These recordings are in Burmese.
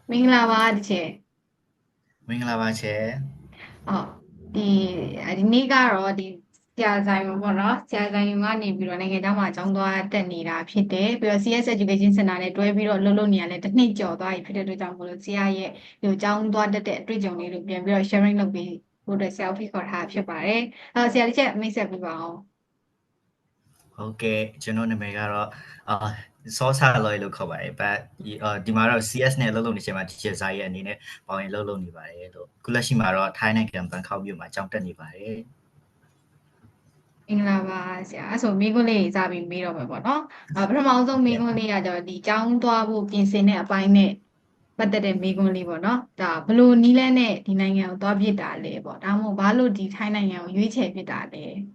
မင်္ဂလာပါတချေမင်္ဂလာပါချေအော်ဒီဒီနေ့ကတော့ဆရာဆိုင်မှာပေါ့နော်ဆရာဆိုင်ကနေပြီးတော့နိုင်ငံခြားမှာအကြောင်းသွားတက်နေတာဖြစ်တယ်ပြီးတော့ CS Education Center နဲ့တွဲပြီးတော့လုပ်နေရလဲတစ်နှစ်ကျော်သွားပြီဖြစ်တဲ့အတွက်ကြောင့်မို့လို့ဆရာရဲ့ဒီအကြောင်းသွားတက်တဲ့အတွေ့အကြုံလေးကိုပြန်ပြီးတော့ sharing လုပ်ပြီးဖို့အတွက်ဆရာ office ခေါ်ထားဖြစ်ပါတယ်ဆရာတစ်ချက်မိတ်ဆက်ပေးပါအောင်ဟုတ်ကဲ့ကျွန်တော်နာမည်ကတော့အာစောဆာလော်လို့ခေါ်ပါတယ် but ဒီမှာတော့ CS နဲ့အလုပ်လုပ်နေချိန်မှာ teacher စာရဲ့အနေနဲ့ပေါင်းရင်လုပ်နေပါတယ်လို့ခုလက်ရှိမှာတော့ထိုင်းနိုင်ငံဘန်ကောက်မြို့မှာကျောင်းတက်နေပါတယ်မင်္ဂလာပါဆရာအဲ့ဆိုမိခွန်းလေးစပြီးမေးတော့မယ်ပေါ့နော်ပထမအောင်ဆုံးမိခွန်းလေးကကျတော့ဒီကျောင်းသွားဖို့ပြင်ဆင်တဲ့အပိုင်းနဲ့ပတ်သက်တဲ့မိခွန်းလေးပေါ့နော်ဒါဘလို့နီးလန်းနဲ့ဒီနိုင်ငံကိုသွားဖြစ်တာလဲပေါ့ဒါမှမဟုတ်ဘာလို့ဒီထိုင်းနိုင်ငံကိုရွေးချယ်ဖြစ်တာလဲ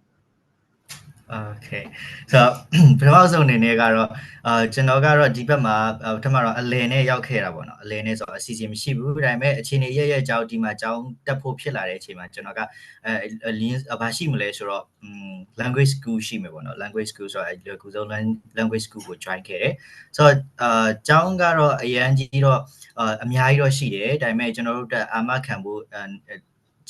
โอเคဆိုတော့ပထမဆုံးအနေနဲ့ကတော့ကျွန်တော်ကတော့ဒီဘက်မှာပထမတော့အလယ်နဲ့ရောက်ခဲ့တာပေါ့နော်အလယ်နဲ့ဆိုတော့အစီအစဉ်မရှိဘူးဒါပေမဲ့အခြေအနေရဲ့အကြောင်းဒီမှာအကြောင်းတက်ဖို့ဖြစ်လာတဲ့အချိန်မှာကျွန်တော်ကဘာရှိမလဲဆိုတော့language school ရှိမယ်ပေါ့နော် language school ဆိုတော့လွယ်ကူဆုံး language school ကို join ခဲ့တယ်ဆိုတော့အကြောင်းကတော့အရန်ကြီးတော့အများကြီးတော့ရှိတယ်ဒါပေမဲ့ကျွန်တော်တို့တက်အာမခံဖို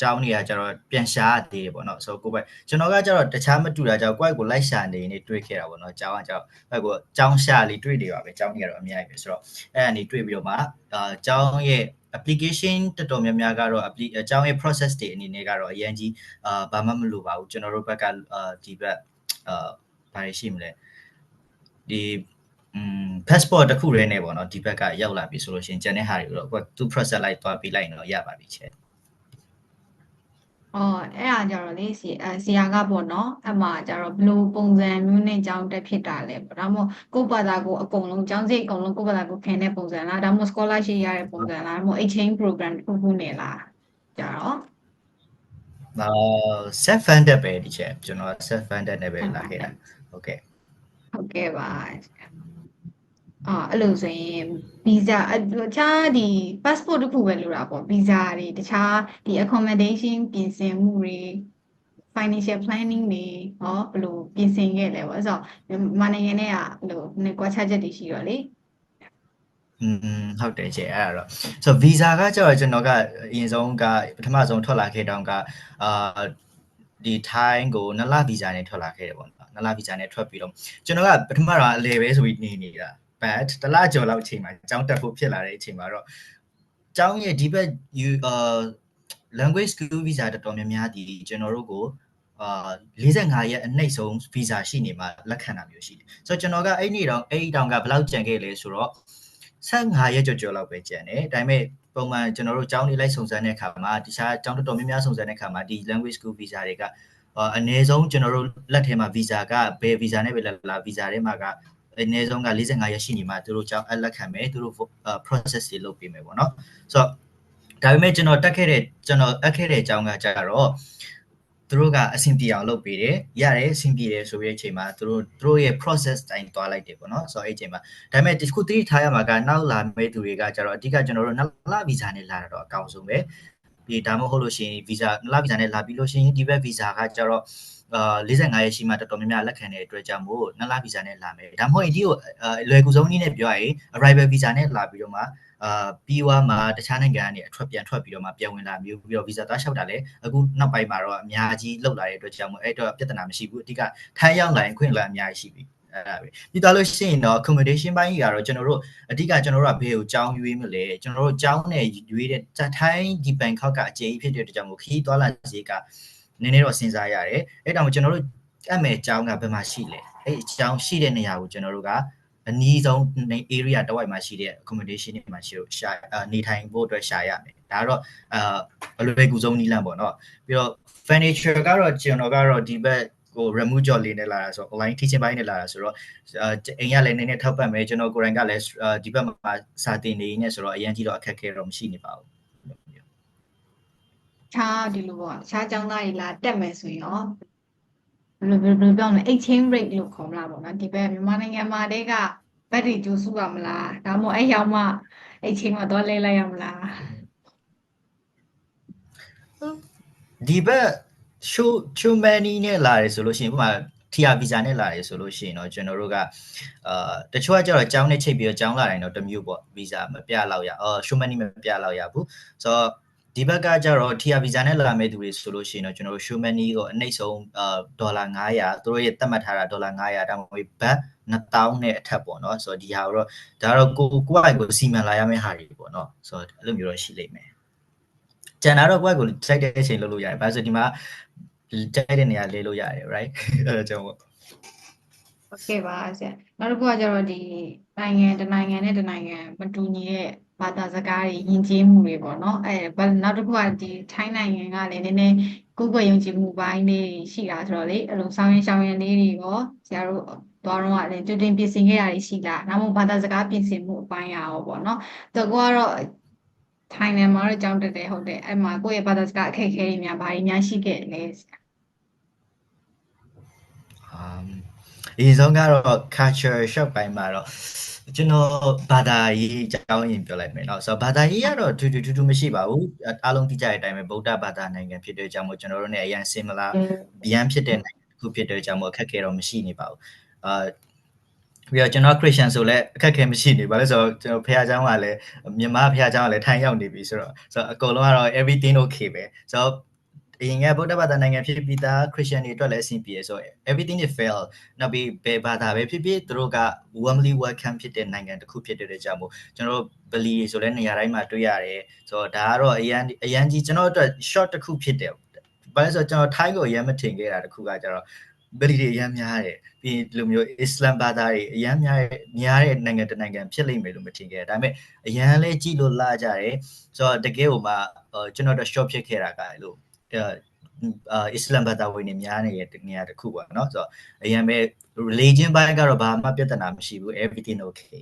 ့ကျောင်းတွေကကျတော့ပြန်ရှာရသေးတယ်ပေါ့နော်ဆိုတော့ကိုယ်ပဲကျွန်တော်ကကျတော့တခြားမတူတာကြောင့်ကိုယ့်ကိုလိုက်ရှာနေနေတွေ့ခဲ့တာပေါ့နော်ကျောင်းကကျတော့ကိုယ့်ကိုကျောင်းရှာလေးတွေ့နေပါပဲကျောင်းကြီးကတော့အများကြီးပဲဆိုတော့အဲ့ဒါနေတွေ့ပြီးတော့မှကျောင်းရဲ့ application တော်တော်များများကတော့အကြောင်းရဲ့ process တွေအနေနဲ့ကတော့အရင်ကြီးဘာမှမလိုပါဘူးကျွန်တော်တို့ဘက်ကဒီဘက်ဘာတွေရှိမလဲဒီ passport တစ်ခုတည်းနဲ့ပေါ့နော်ဒီဘက်ကရောက်လာပြီဆိုလို့ရှိရင်ကျန်တဲ့ဟာတွေတော့သူ process လိုက်သွားပြီးလိုက်တော့ရပါပြီချက်အော်အဲ့ဒါကြတော့လေဆရာကပေါ့နော်အမှကြတော့ဘလို့ပုံစံမျိုးနဲ့ကျောင်းတက်ဖြစ်တာလဲပေါ့ဒါမှမဟုတ်ကိုယ့်ဘာသာကိုအကုန်လုံးကျောင်းစိတ်အကုန်လုံးကိုယ့်ဘာသာကိုခင်တဲ့ပုံစံလားဒါမှမဟုတ် scholarship ရတဲ့ပုံစံလားဒါမှမဟုတ် exchange program တစ်ခုခုနဲ့လားကြတော့ self funded ပဲဒီချက်ကျွန်တော် self funded နဲ့ပဲဟုတ်လာခဲ့တာပါတယ်ဟုတ်ကဲ့ဟုတ်ကဲ့ပါအဲ့လိုဆိုရင်ဗီဇာတခြားဒီ passport တစ်ခုပဲလိုတာပေါ့ဗီဇာတွေတခြားဒီ accommodation ပြင်ဆင်မှုတွေ financial planning တွေဟောဘယ်လိုပြင်ဆင်ခဲ့လဲပေါ့အဲ့ဆိုမြန်မာနိုင်ငံနဲ့ကဘယ်လိုနဲ့ကွာခြားချက်တွေရှိတော့လေဟုတ်တယ်ချက်အဲ့ဒါတော့ဆိုတော့ visa ကကျတော့ကျွန်တော်ကအရင်ဆုံးကပထမဆုံးထွက်လာခဲ့တောင်ကအာဒီထိုင်းကို2လ visa နဲ့ထွက်လာခဲ့တယ်ပေါ့နော်2လ visa နဲ့ထွက်ပြီးတော့ကျွန်တော်ကပထမတော့အလဲပဲဆိုပြီးနေနေတာ but တစ်လကျော်လောက်အချိန်မှာအကြောင်းတက်ဖို့ဖြစ်လာတဲ့အချိန်မှာတော့ကျောင်းရဲ့ဒီဘက် language school visa တော်တော်များများဒီကျွန်တော်တို့ကို45ရက်အနှိမ့်ဆုံး visa ရှိနေမှလက်ခံတာမျိုးရှိတယ်ဆိုတော့ကျွန်တော်ကအဲ့တောင်ကဘယ်လောက်ကြံခဲ့လဲဆိုတော့15ရက်ကျော်လောက်ပဲကြံတယ်ဒါပေမဲ့ပုံမှန်ကျွန်တော်တို့ကျောင်းလေးလိုက်စုံစမ်းတဲ့အခါမှာတခြားကျောင်းတော်တော်များများစုံစမ်းတဲ့အခါမှာဒီ language school visa တွေကအနည်းဆုံးကျွန်တော်တို့လက်ထဲမှာ visa ကဘယ် visa နဲ့ပဲလာ visa ထဲမှာကအနည်းဆုံးက45ရက်ရှိနေမှသူတို့ကျောင်းအလက်ခံမယ်သူတို့ process တွေလုပ်ပေးမယ်ပေါ့နော်ဆိုတော့ဒါပေမဲ့ကျွန်တော်အပ်ခဲ့တဲ့အကြောင်းကကြတော့သူတို့ကအဆင်ပြေအောင်လုပ်ပေးတယ်ရတယ်အဆင်ပြေတယ်ဆိုတဲ့အချိန်မှာသူတို့ရဲ့ process တိုင်းသွားလိုက်တယ်ပေါ့နော်ဆိုတော့အဲ့အချိန်မှာဒါပေမဲ့ဒီခုသတိထားရမှာကနောက်လာမဲ့သူတွေကကြတော့အဓိကကျွန်တော်တို့နှစ်လ visa နဲ့လာတာတော့အကောင်းဆုံးပဲဒီဒါမှမဟုတ်လို့ရှိရင် visa နှစ်လ visa နဲ့လာပြီးလို့ရှိရင်ဒီဘက် visa ကကြတော့45ရက်ရှိမှတော်တော်များများလက်ခံတဲ့အတွက်ကြောင့်မို့နှစ်လ visa နဲ့လာမယ်ဒါမှမဟုတ်ရင်ဒီကိုလွယ်ကူဆုံးနည်းနဲ့ပြောရရင် arrival visa နဲ့လာပြီးတော့မှပြီးွားမှာတခြားနိုင်ငံကနေပြန်ထွက်ပြီးတော့မှပြန်ဝင်လာမျိုးပြီးတော့ visa သွားလျှောက်တာလည်းအခုနောက်ပိုင်းမှာတော့အများကြီးလောက်လာတဲ့အတွက်ကြောင့်မို့အဲ့တော့ပြဿနာမရှိဘူးအဓိကထိုင်းရောက်လာရင်ခွင့်လာအများကြီးရှိပြီအဲ့ဒါပဲပြီးသွားလို့ရှိရင်တော့ accommodation ဘိုင်းကြီးကတော့ကျွန်တော်တို့အဓိကကျွန်တော်တို့ကဘယ်ကိုကြောင်းရွေးမလဲကျွန်တော်တို့ကြောင်းနဲ့ရွေးတဲ့ထိုင်းဒီဘန်ကောက်ကအကျေးဖြစ်တဲ့အတွက်ကြောင့်မို့ခီးသွားလာဈေးကနည်းနည်းတော့စဉ်းစားရတယ်အဲ့တောင်ကျွန်တော်တို့အမယ်ကြောင်းကဘယ်မှာရှိလဲအဲ့အကြောင်းရှိတဲ့နေရာကိုကျွန်တော်တို့ကအနည်းဆုံး area တစ်ဝိုက်မှာရှိတဲ့ accommodation တွေမှာရှိလို့ရှာနေထိုင်ဖို့အတွက်ရှာရမယ်ဒါကတော့အလွယ်ကူဆုံးနည်းလမ်းပေါ့နော်ပြီးတော့ furniture ကတော့ကျွန်တော်ကတော့ဒီဘက်ဟို remove job လေးနဲ့လာတာဆိုတော့ online teaching ဘိုင်းနဲ့လာတာဆိုတော့အိမ်ကလည်းနည်းနည်းထောက်ပံ့မယ်ကျွန်တော်ကိုယ်တိုင်ကလည်းဒီဘက်မှာစာတင်နေနေဆိုတော့အရင်ကြီးတော့အခက်ခဲတော့မရှိနေပါဘူးခြားဒီလိုပေါ့ခြားကျောင်းသားတွေလာတက်မယ်ဆိုရင်ရောဘယ်လိုပြောမလဲ exchange rate လို့ခေါ်မလားပေါ့နော်ဒီဘက်မြန်မာနိုင်ငံမှာတည်းကဘတ်တွေကျိုးစုရမလားဒါမှမဟုတ်အဲ့ရောက်မှ exchange မှာသွားလဲလိုက်ရမလားဒီဘက် show many နဲ့လာတယ်ဆိုလို့ရှိရင်ဥပမာ TR visa နဲ့လာတယ်ဆိုလို့ရှိရင်တော့ကျွန်တော်တို့ကတချို့ကကျတော့ကျောင်းနဲ့ချိန်ပြီးတော့ကျောင်းလာတိုင်းတော့တစ်မျိုးပေါ့ visa မပြလောက်ရshow money မပြလောက်ရဘူးဆိုတော့ဒီဘက်ကကျတော့ TR visa နဲ့လာမဲ့သူတွေဆိုလို့ရှိရင်တော့ကျွန်တော်တို့ show money ကိုအနှိမ့်ဆုံးဒေါ်လာ900သူတို့ရဲ့သတ်မှတ်ထားတာဒေါ်လာ900ဒါမှမဟုတ်ဘတ်1000နဲ့အထက်ပေါ့နော်ဆိုတော့ဒီဟာကိုတော့ဒါတော့ကိုယ့်အိုင်ကိုစီမံလာရမယ့်ဟာတွေပေါ့နော်ဆိုတော့အဲ့လိုမျိုးတော့ရှိလိမ့်မယ်ကျန်တာတော့ကိုယ့်ကိုစိုက်တဲ့အချိန်လုပ်လို့ရတယ်ဘာလို့ဆိုဒီမှာကြိုက်တဲ့နေရာလေးလို့ရတယ် right အဲ့ဒါကြောင့်ပေါ့โอเคပါဆရာနောက်တစ်ခုကကျတော့ဒီနိုင်ငံတစ်နိုင်ငံနဲ့တစ်နိုင်ငံမတူညီတဲ့ဘာသာစကားတွေယဉ်ကျေးမှုတွေပေါ့နော်နောက်တစ်ခုကဒီထိုင်းနိုင်ငံကလည်းနည်းနည်းကိုယ်ကိုယ်ယုံကြည်မှုပိုင်းလေးရှိတာဆိုတော့လေအဲ့လိုဆောင်းရင်လေးတွေရောဆရာတို့သွားတော့ကလည်းတွင်ပြင်ဆင်ခဲ့တာတွေရှိလားနောက်မှဘာသာစကားပြင်ဆင်မှုအပိုင်းရောပေါ့နော်တော့ကိုကတော့ထိုင်းနိုင်ငံမှာတော့ကြောင်းတက်တယ်ဟုတ်တယ်အဲ့မှာကိုယ့်ရဲ့ဘာသာစကားအခက်အခဲတွေများဘာတွေများရှိခဲ့လဲဆရာအရင်ဆုံးကတော့ culture shock ပိုင်းမှာတော့ကျွန်တော်ဘာသာရေးအကြောင်းရင်ပြောလိုက်မယ်เนาะဆိုတော့ဘာသာရေးကတော့တူမရှိပါဘူးအားလုံးသိကြတဲ့အတိုင်းပဲဗုဒ္ဓဘာသာနိုင်ငံဖြစ်တဲ့ကြောင့်မို့ကျွန်တော်တို့ ਨੇ အရင် similar ဗျမ်းဖြစ်တဲ့နိုင်ငံတစ်ခုဖြစ်တဲ့ကြောင့်မို့အခက်အခဲတော့မရှိနေပါဘူးပြီးတော့ကျွန်တော် Christian ဆိုလည်းအခက်အခဲမရှိနေပါလဲဆိုတော့ကျွန်တော်ဖခင်เจ้าကလည်းမြန်မာဖခင်เจ้าကလည်းထိုင်ရောက်နေပြီဆိုတော့အကုန်လုံးကတော့ everything okay ပဲဆိုတော့အရင်ကဗုဒ္ဓဘာသာနိုင်ငံဖြစ်ပြီးသား Christian တွေအတွက်လည်းအဆင်ပြေဆိုတော့ everything is fail နောက်ပြီးဘယ်ဘာသာပဲဖြစ်ဖြစ်သူတို့က warmly welcome ဖြစ်တဲ့နိုင်ငံတစ်ခုဖြစ်တဲ့ကြောင့်မို့ကျွန်တော်တို့ဗလီဆိုလည်းနေရာတိုင်းမှာတွေ့ရတယ်ဆိုတော့ဒါကတော့အရန်ကြီးကျွန်တော်အတွက် short တစ်ခုဖြစ်တယ်ဘာလဲဆိုတော့ကျွန်တော် Thai ကိုအရင်မထင်ခဲ့တာတစ်ခုကကျတော့ဗလီတွေအများများတယ်ပြီးဒီလိုမျိုးအစ္စလမ်ဘာသာတွေအများတဲ့နိုင်ငံတစ်နိုင်ငံဖြစ်လိမ့်မယ်လို့မထင်ခဲ့ဒါပေမဲ့အရန်လေးကြည့်လို့လာကြတယ်ဆိုတော့တကယ်ဟိုမှာကျွန်တော်တို့ short ဖြစ်ခဲ့တာကလို့အစ္စလမ်ဘာသာဝင်တွေများနေတဲ့နေရာတစ်ခုပေါ့နော်ဆိုတော့အရင်ပဲ religion ဘက်ကတော့ဘာမှပြဿနာမရှိဘူး everything okay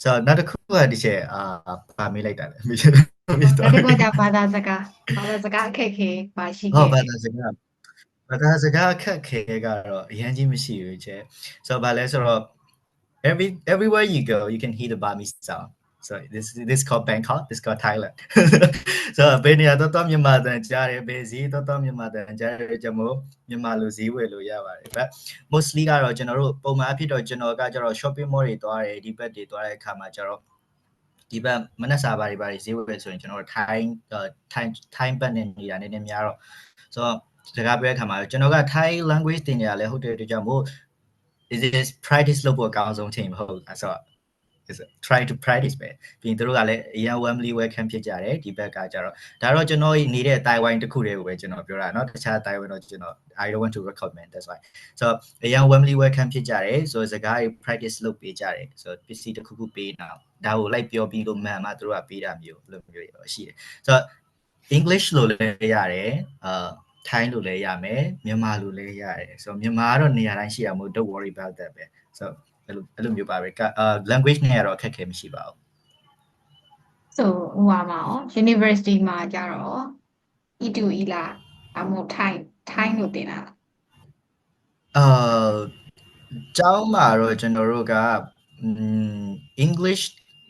ဆိုတော့နောက်တစ်ခုကဒီချက်ပါမေးလိုက်တာလေမေးချက်နောက်တစ်ခုကဘာသာစကားအခက်ခဲပါရှိခဲ့ဘာသာစကားအခက်ခဲကတော့အရင်ကြီးမရှိဘူးချက်ဆိုတော့ဘာလဲဆိုတော့ everywhere you go you can hear the Burmese sound so this called Bangkok this called Thailand so ဘယ်နေရာတော့မြန်မာတန်ကြားတယ်ဘယ်ဈေးတော့မြန်မာတန်ကြားတယ်ကျွန်တော်မြန်မာလူဈေးဝယ်လို့ရပါတယ် but mostly ကတော့ကျွန်တော်တို့ပုံမှန်အဖြစ်တော့ကျွန်တော်ကကျတော့ shopping mall တွေသွားတယ်ဒီဘက်တွေသွားတဲ့အခါမှာကျတော့ဒီဘက်မနက်စာဘာတွေဈေးဝယ်ဆိုရင်ကျွန်တော်တို့ထိုင်းဘက်နဲ့နေတာနည်းနည်းများတော့ဆိုတော့စကားပြောတဲ့အခါမှာကျွန်တော်က Thai language သင်နေရလဲဟုတ်တယ်တို့ကြောင့်မို့ is practice လုပ်ဖို့အကောင်းဆုံးချိန်မဟုတ်လားဆိုတော့try to practice ပဲပြီးရင်တို့ကလည်းအရင် warmly welcome ဖြစ်ကြတယ်ဒီဘက်ကကျတော့ဒါတော့ကျွန်တော်နေတဲ့တိုင်ဝမ်တစ်ခုတည်းကိုပဲကျွန်တော်ပြောတာเนาะတခြားတိုင်ဝမ်တော့ကျွန်တော် I don't want to recommend that's why so အရင် warmly welcome ဖြစ်ကြတယ်ဆိုတော့စကားတွေ practice လုပ်ပေးကြတယ်ဆိုတော့ပစ္စည်းတစ်ခုခုပေးတာဒါကိုလိုက်ပြောပြီးလို့မှန်မှတို့ကပေးတာမျိုးလိုမျိုးတွေတော့ရှိတယ်ဆိုတော့ English လို့လည်းရတယ်ထိုင်းလို့လည်းရမယ်မြန်မာလို့လည်းရတယ်ဆိုတော့မြန်မာကတော့နေရာတိုင်းရှိတာမို့ don't worry about that ပဲဆိုတော့အဲ့လိုမျိုးပါပဲ language နဲ့ကတော့အခက်အခဲမရှိပါဘူးဆိုဟိုပါမှာရော university မှာကြတော့ E2E လားအမို့ထိုင်းလို့တင်တာလားကျောင်းမှာတော့ကျွန်တော်တို့ကEnglish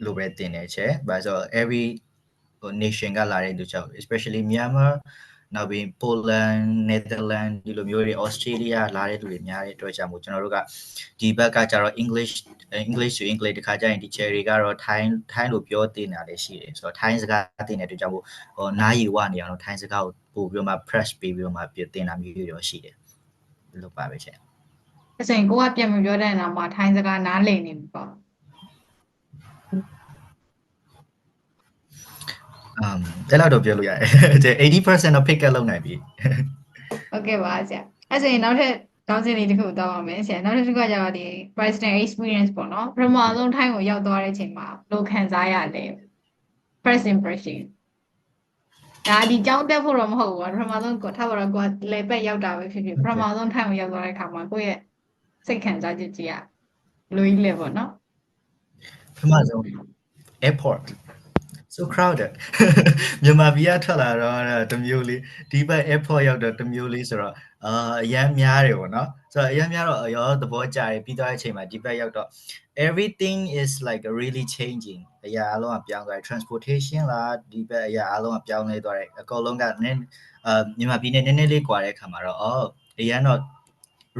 လို့ပဲတင်နေချက်ဘာလို့ဆို every nation ကလာတဲ့လူကြောင့် especially Myanmar နောက်ပြီး Poland Netherlands ဒီလိုမျိုးတွေ Australia လာတဲ့လူတွေများတဲ့အတွက်ကြောင့်မို့ကျွန်တော်တို့ကဒီဘက်ကကျတော့ English to English တခါကျရင် teacher တွေကတော့ထိုင်းလို့ပြောတင်တာလည်းရှိတယ်ဆိုတော့ထိုင်းစကားတင်တဲ့အတွက်ကြောင့်မို့နားရီဝနေအောင်ထိုင်းစကားကိုပို့ပြီးတော့မှ press ပေးပြီးတော့မှတင်တာမျိုးတွေရောရှိတယ်လို့ပါပဲချက်အဲ့ဆိုရင်ကိုကပြန်မပြောတဲ့နာမှာထိုင်းစကားနားလည်နေပြီပေါ့အဲ့လောက်တော့ပြောလို့ရတယ်80% တော့ pick up လုပ်နိုင်ပြီဟုတ်ကဲ့ပါဆရာအဲ့ဆိုရင်နောက်ထပ်တောင်းစင်လေးတစ်ခုတောင်းပါမယ်ဆရာနောက်တစ်ခုကကျတော့ဒီ personal experience ပေါ့နော်ပထမဆုံးထိုင်းကိုရောက်သွားတဲ့အချိန်မှာဘယ်လိုခံစားရလဲ first impression ဒါဒီကြောင်းတက်ဖို့တော့မဟုတ်ဘူးပထမဆုံးကိုထားပါတော့ကိုကလေပက်ရောက်တာပဲဖြစ်ပထမဆုံးထိုင်းကိုရောက်သွားတဲ့အခါမှာကိုယ့်ရဲ့စိတ်ခံစားချက်ကြီးကဘယ်လိုကြီးလဲပေါ့နော်ပထမဆုံး airport so crowded မြန်မာပြည်ကထွက်လာတော့တမျိုးလေးဒီဘက် airport ရောက်တော့တမျိုးလေးဆိုတော့အရန်များတယ်ပေါ့နော်ဆိုတော့အရန်များတော့ရောသဘောကျတယ်ပြီးသွားတဲ့အချိန်မှာဒီဘက်ရောက်တော့ everything is like really changing အရာအလုံးကပြောင်းသွားတယ် transportation လားဒီဘက်အရာအလုံးကပြောင်းလဲသွားတယ်အကုန်လုံးကမြန်မာပြည်နဲ့နည်းနည်းလေးကွာတဲ့အခါမှာတော့အရန်တော့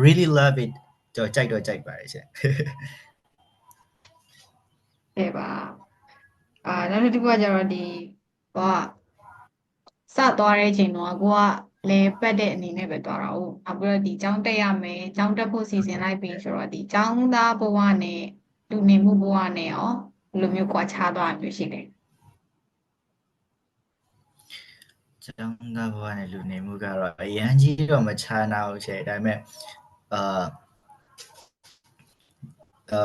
really love it ကျွန်တော်ကြိုက်တော့ကြိုက်ပါတယ်ရှင် ခဲ့ပါနောက်တစ်ခုကကျတော့ဒီဟိုကစသွားတဲ့အချိန်တော့ကိုကလေပတ်တဲ့အနေနဲ့ပဲသွားတာဟုတ်နောက်ပြီးတော့ဒီကျောင်းတက်ရမယ်ကျောင်းတက်ဖို့စီစဉ်လိုက်ပြီဆိုတော့ဒီကျောင်းသားဘဝနဲ့လူနေမှုဘဝနဲ့ရောဘယ်လိုမျိုးကွာခြားသွားမျိုးရှိလဲ ကျောင်းသားဘဝနဲ့လူနေမှုကတော့အရန်ကြီးတော့မခြားနာဘူးရှင်ဒါပေမဲ့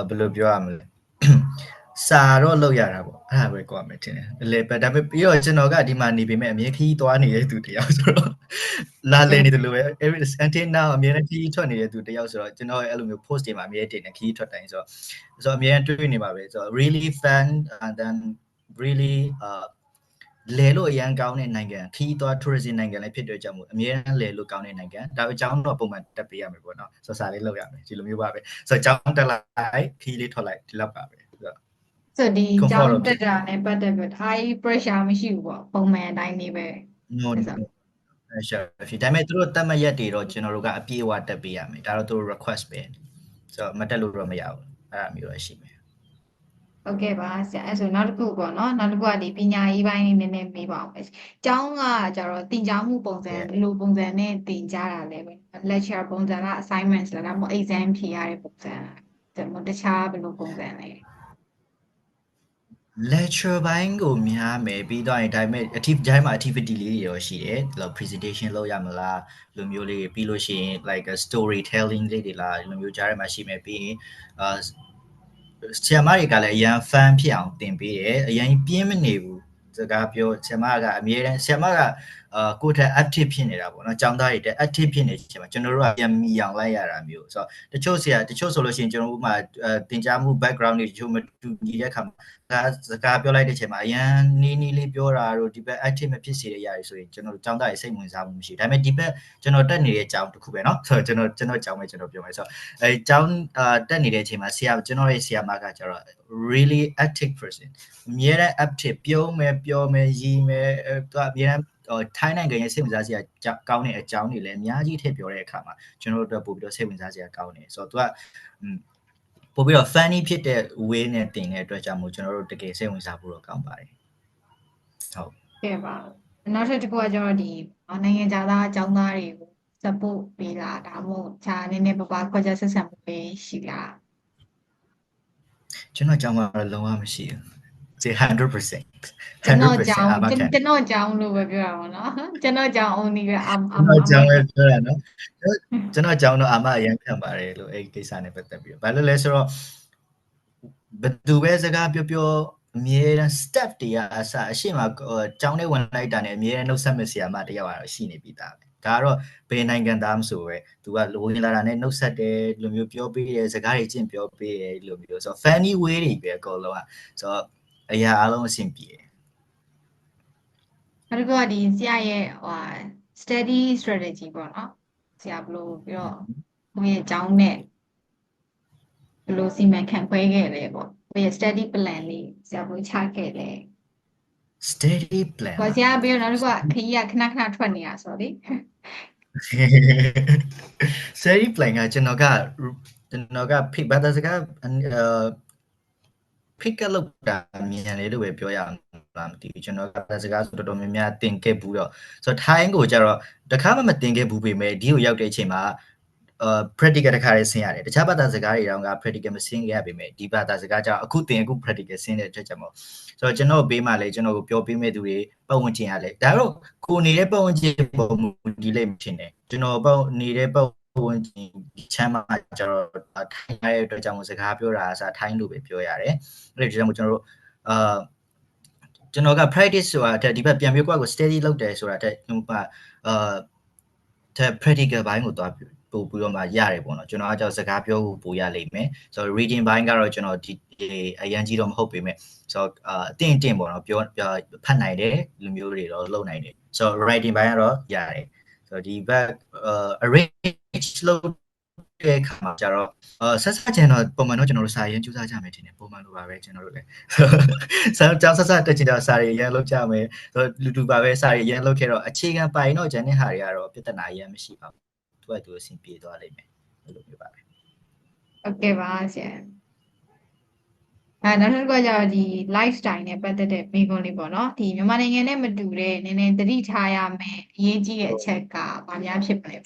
ဘယ်လိုပြောရမလဲစာတော့လောက်ရတာပေါ့အဲ့ဒါပဲကွာမယ်ထင်တယ်အလေပဲဒါပေမဲ့ပြီးတော့ကျွန်တော်ကဒီမှာနေပေမဲ့အမြဲခီးသွားနေတဲ့သူတယောက်ဆိုတော့လာလည်နေတယ်လို့ပဲ until now အမြဲတမ်းခီးထွက်နေတဲ့သူတယောက်ဆိုတော့ကျွန်တော်အဲ့လိုမျိုး post တွေမှာအမြဲတင်နေခီးထွက်တိုင်းဆိုတော့အမြဲတွေ့နေပါပဲဆိုတော့ really fun and then really လဲလို့အရန်ကောင်းတဲ့နိုင်ငံခီးသွား tourism နိုင်ငံလည်းဖြစ်တဲ့ကြောင့်မို့အမြဲတမ်းလဲလို့ကောင်းတဲ့နိုင်ငံဒါပေမဲ့အကြောင်းတော့ပုံမှန်တက်ပေးရမယ်ပေါ့နော်ဆိုစာလေးလုပ်ရမယ်ဒီလိုမျိုးပါပဲဆိုတော့အကြောင်းတက်လိုက်ခီးလေးထွက်လိုက်ဒီလောက်ပါပဲဆိုဒီကျောင်းတက်တာနဲ့ပတ်သက်ပြီး high pressure မရှိဘူးပေါ့ပုံမှန်အတိုင်းနေပဲ no pressure ဖြစ်ဒါပေမဲ့သူတို့တက်မရက်တွေတော့ကျွန်တော်တို့ကအပြည့်အဝတက်ပေးရမယ်ဒါတော့သူတို့ request ပဲဆိုတော့မတက်လို့တော့မရဘူးအဲ့ဒါမျိုးတော့ရှိမယ်ဟုတ်ကဲ့ပါဆရာအဲ့ဆိုနောက်တစ်ခုပေါ့နော်နောက်တစ်ခုကဒီပညာရေးပိုင်းလေးနည်းနည်းမေးပါအောင်ပဲကျောင်းကကျတော့သင်ကြားမှုပုံစံဘယ်လိုပုံစံနဲ့သင်ကြားတာလဲပဲ lecture ပုံစံလား assignments လားဒါမှမဟုတ် exam ဖြေရတဲ့ပုံစံလားဒါမှမဟုတ်တခြားဘယ်လိုပုံစံလဲlecture ဘိုင်းကိုများမယ်ပြီးတော့ဒါပေမဲ့ activity လေးတွေရောရှိတယ်ဒီလို presentation လုပ်ရမလားလူမျိုးလေးပြီးလို့ရှိရင် like a storytelling လေးတွေလားလူမျိုးကြားထဲမှာရှိမယ်ပြီးရင်ဆရာမတွေကလည်းအရန် fan ဖြစ်အောင်သင်ပေးတယ်အရန်ပြင်းမနေဘူးစကားပြောဆရာမကအမြဲတမ်းဆရာမကကိုယ့်ထက် active ဖြစ်နေတာပေါ့နော်ကျောင်းသားတွေတက် active ဖြစ်နေချိန်မှာကျွန်တော်တို့ကပြန်မီအောင်လိုက်ရတာမျိုးဆိုတော့တချို့ဆိုလို့ရှိရင်ကျွန်တော်တို့မှသင်ကြားမှု background တွေတချို့မတူညီတဲ့အခါမှာစကားပြောလိုက်တဲ့ချိန်မှာအရန်နီးလေးပြောတာတို့ဒီဘက် active မဖြစ်စေရရဆိုရင်ကျွန်တော်တို့ကျောင်းသားတွေစိတ်ဝင်စားမှုမရှိဘူးဒါပေမဲ့ဒီဘက်ကျွန်တော်တက်နေတဲ့ကျောင်းတစ်ခုပဲเนาะဆိုတော့ကျွန်တော်ကျောင်းပဲကျွန်တော်ပြောမယ်ဆိုတော့အဲကျောင်းတက်နေတဲ့အချိန်မှာကျွန်တော်ရဲ့ဆရာမကကျတော့ really active person အမြဲတမ်း active ပြောမယ်ရည်မယ်သူကအမြဲတမ်းထိုင်းနိုင်ငံရဲ့စိတ်ဝင်စားစရာကောင်းတဲ့အကြောင်းတွေလည်းအများကြီးထည့်ပြောတဲ့အခါမှာကျွန်တော်တို့ပို့ပြီးတော့စိတ်ဝင်စားစရာကောင်းတယ်ဆိုတော့သူကပို့ပြီးတော့ funny ဖြစ်တဲ့ way နဲ့တင်တဲ့အတွက်ကြောင့်မို့ကျွန်တော်တို့တကယ်စိတ်ဝင်စားဖို့တော့ကောင်းပါတယ်ဟုတ်ကဲ့ပါနောက်တစ်ခုကကျတော့ဒီနိုင်ငံခြားသားအကြောင်းသားတွေကို support ပေးလာဒါမှမဟုတ်ခြားနည်းနည်းပါးပါးခွဲခြားဆက်ဆံမှုပဲရှိလားကျွန်တော်ကြောင်းမှာလုံးဝမရှိဘူး100%ကျွန်တော်ကြောင်းလို့ပဲပြောရမှာနော်ကျွန်တော်ကြောင်း only ပဲကျွန်တော်ကြောင်းပဲပြောရနော်ကျွန်တော်ကြောင်းတော့အမအရင်ခံပါတယ်လို့အဲ့ဒီကိစ္စနဲ့ပတ်သက်ပြီးဘာလို့လဲဆိုတော့ဘယ်သူပဲစကားပြောအမြဲတမ်း step တွေကအစအရှိမကြောင်းနဲ့ဝင်လိုက်တာနဲ့အမြဲတမ်းနှုတ်ဆက်မဆရာမတယောက်ကတော့ရှိနေပြီးသားပဲဒါကတော့ဘယ်နိုင်ငံသားမဆိုပဲသူကလိုဝင်လာတာနဲ့နှုတ်ဆက်တယ်လိုမျိုးပြောပေးတယ်စကားတွေချင်းပြောပေးတယ်လိုမျိုးဆိုတော့ funny way တွေပဲအကုန်လုံးอ่ะဆိုတော့အရာအလုံးအဆင်ပြေတယ်နောက်တစ်ခုကဒီဆရာရဲ့study strategy ပေါ့နော်ဆရာဘယ်လိုပြီးတော့ကိုယ့်ရဲ့အကြောင်းနဲ့ဘယ်လိုစီမံခန့်ခွဲခဲ့လဲပေါ့ကိုယ့်ရဲ့ study plan လေးဆရာဘယ်လိုချခဲ့လဲ study plan ကိုဆရာပြီးတော့နောက်တစ်ခုကခရီးကခဏထွက်နေတာဆိုတော့လေ study plan ကကျွန်တော်ကဖိဘာသာစကားpick up လုပ်တာမြန်လေလို့ပဲပြောရအောင်လားမသိဘူးကျွန်တော်ကစကားဆိုတော်တော်များများသင်ခဲ့ဘူးတော့ဆိုတော့ time ကိုကြတော့တခါမှမသင်ခဲ့ဘူးပေမဲ့ဒီကိုရောက်တဲ့အချိန်မှာpractical တခါလေးဆင်းရတယ်တခြားဘာသာစကားတွေတောင်က practical မဆင်းခဲ့ရပေမဲ့ဒီဘာသာစကားကြောင့်အခု practical ဆင်းတဲ့အတွက်ကြောင့်မို့ဆိုတော့ကျွန်တော်ပေးမှလည်းကျွန်တော်ကိုပြောပေးမဲ့သူတွေပတ်ဝန်းကျင်ရလဲဒါတော့ကိုနေတဲ့ပတ်ဝန်းကျင်ပုံမူဒီလိမ့်မဖြစ်နေကျွန်တော်နေတဲ့ပတ်ဝင်ချမ်းမှာကျတော့ထိုင်းရဲ့အတွက်ကြောင့်စကားပြောတာအစားထိုင်းလို့ပဲပြောရတယ်။အဲ့ဒီကြောင့်ကျွန်တော်တို့ကျွန်တော်က practice ဆိုတာဒီဘက်ပြန်ပြီးကို study လုပ်တယ်ဆိုတာတဲ့practical ဘိုင်းကိုသွားပို့ပြီးတော့မှရတယ်ပေါ့နော်ကျွန်တော်အကြောင်းစကားပြောဖို့ပို့ရလိမ့်မယ်ဆိုတော့ reading ဘိုင်းကတော့ကျွန်တော်ဒီအရန်ကြီးတော့မဟုတ်ပေမဲ့ဆိုတော့အတင်းပေါ့နော်ပြောဖတ်နိုင်တယ်လူမျိုးတွေတော့လုပ်နိုင်တယ်ဆိုတော့ writing ဘိုင်းကတော့ရတယ်ဆိုတော့ဒီဘက် arrange လုပ်တဲ့အခါမှာကျတော့ဆက်ကျင်တော့ပုံမှန်တော့ကျွန်တော်တို့စာရေးကြိုးစားကြမယ်ထင်တယ်ပုံမှန်လိုပါပဲကျွန်တော်တို့လည်းကျောင်းဆက်တက်ချင်တော့စာရေးရန်လုပ်ကြမယ်လူတူပါပဲစာရေးရန်လုပ်ခဲ့တော့အခြေခံပိုင်တော့ဂျန်တဲ့ဟာတွေကတော့ပြဿနာရန်မရှိပါဘူးသူကသူအဆင်ပြေသွားလိမ့်မယ် အဲ့လိုမျိုးပါပဲ ဟုတ်ကဲ့ပါဆရာနောက်တစ်ခုကကျတော့ဒီ lifestyle နဲ့ပတ်သက်တဲ့မိကွန်းလေးပေါ့နော်ဒီမြန်မာနိုင်ငံနဲ့မတူတဲ့နည်းနည်းသတိထားရမယ်အရေးကြီးတဲ့အချက်ကဘာများဖြစ်ပါလဲ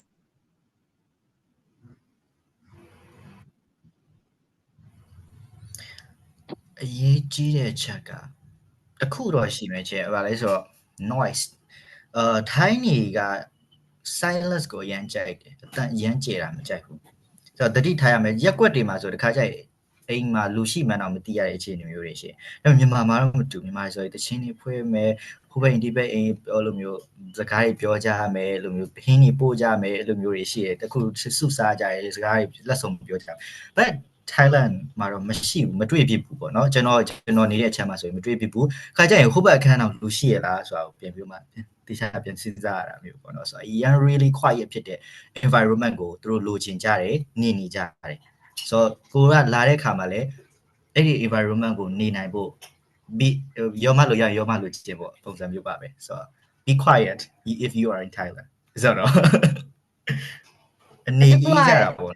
အရေးကြီးတဲ့ချက်ကတစ်ခုတော့ရှိမယ်ချက်ဘာလဲဆိုတော့ noise ထိုင်းနေက silence ကိုရမ်းကြိုက်တယ်အတန်ရမ်းကြဲတာမကြိုက်ဘူးဆိုတော့တတိထားရမယ်ရက်ွက်တွေမှာဆိုတခါကျရင်အိမ်မှာလူရှိမှန်းတော့မသိရတဲ့အခြေအနေမျိုးတွေရှိတယ်ဒါပေမဲ့မြန်မာမှာတော့မတူမြန်မာဆိုရင်တချင်းတွေဖွဲ့မယ်ဟိုဘက်ဒီဘက်အိမ်အဲ့လိုမျိုးစကားတွေပြောကြရမယ်အဲ့လိုမျိုးဟင်းတွေပို့ကြမယ်အဲ့လိုမျိုးတွေရှိတယ်တခုစုစားကြရဲစကားတွေလက်ဆောင်ပြောကြ but Thailand မှာတော့မရှိဘူးမတွေ့ဖြစ်ဘူးပေါ့နော်ကျွန်တော်နေတဲ့အချက်မှာဆိုရင်မတွေ့ဖြစ်ဘူးခါကျရင်ဟိုဘက်အခန်းတော့လူရှိရလားဆိုတော့ပြန်ပြီးမှတခြားပြန်စဉ်းစားရတာမျိုးပေါ့နော်ဆိုတော့ really quiet ဖြစ်တဲ့ environment ကိုသူတို့လိုချင်ကြတယ်နေကြတယ်ဆိုတော့ကိုကလာတဲ့ခါမှာလည်းအဲ့ဒီ environment ကိုနေနိုင်ဖို့ရောမလို့ရရောမလို့ကျင်ပေါ့ပုံစံမျိုးပါပဲဆိုတော့ be quiet if you are in Thailand ဆိုတော့အနေအေးကြတာပေါ့